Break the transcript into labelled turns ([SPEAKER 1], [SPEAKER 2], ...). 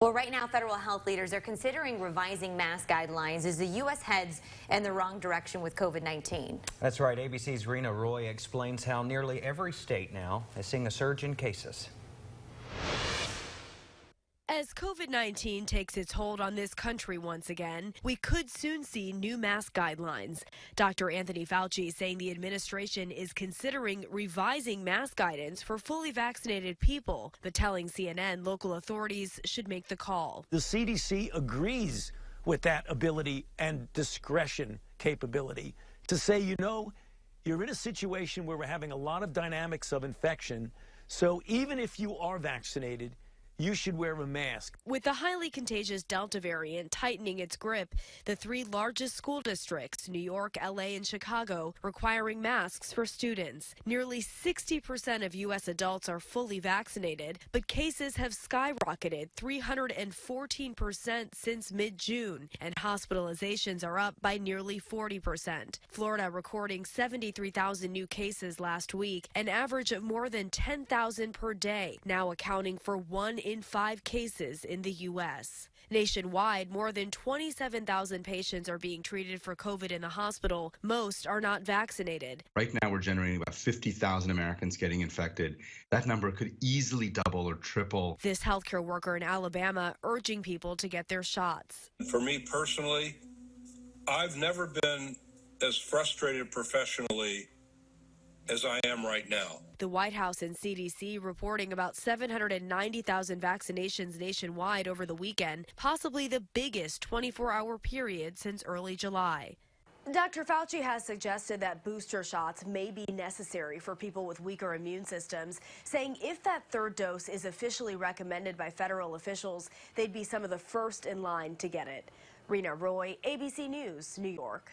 [SPEAKER 1] Well, right now, federal health leaders are considering revising mask guidelines as the U.S. heads in the wrong direction with COVID-19.
[SPEAKER 2] That's right. ABC's Rena Roy explains how nearly every state now is seeing a surge in cases.
[SPEAKER 3] As COVID-19 takes its hold on this country once again, we could soon see new mask guidelines. Dr. Anthony Fauci saying the administration is considering revising mask guidance for fully vaccinated people, but telling CNN local authorities should make the call.
[SPEAKER 4] The CDC agrees with that ability and discretion capability to say, you're in a situation where we're having a lot of dynamics of infection, so even if you are vaccinated, you should wear a mask.
[SPEAKER 3] With the highly contagious Delta variant tightening its grip, the three largest school districts, New York, LA, and Chicago, requiring masks for students. Nearly 60% of U.S. adults are fully vaccinated, but cases have skyrocketed 314% since mid-June, and hospitalizations are up by nearly 40%. Florida recording 73,000 new cases last week, an average of more than 10,000 per day, now accounting for 1 in 5 cases in the U.S. Nationwide, more than 27,000 patients are being treated for COVID in the hospital. Most are not vaccinated.
[SPEAKER 5] Right now, we're generating about 50,000 Americans getting infected. That number could easily double or triple.
[SPEAKER 3] This healthcare worker in Alabama urging people to get their shots.
[SPEAKER 6] For me personally, I've never been as frustrated professionally as I am right now.
[SPEAKER 3] The White House and CDC reporting about 790,000 vaccinations nationwide over the weekend, possibly the biggest 24-hour period since early July.
[SPEAKER 7] Dr. Fauci has suggested that booster shots may be necessary for people with weaker immune systems, saying if that third dose is officially recommended by federal officials, they'd be some of the first in line to get it. Rena Roy, ABC News, New York.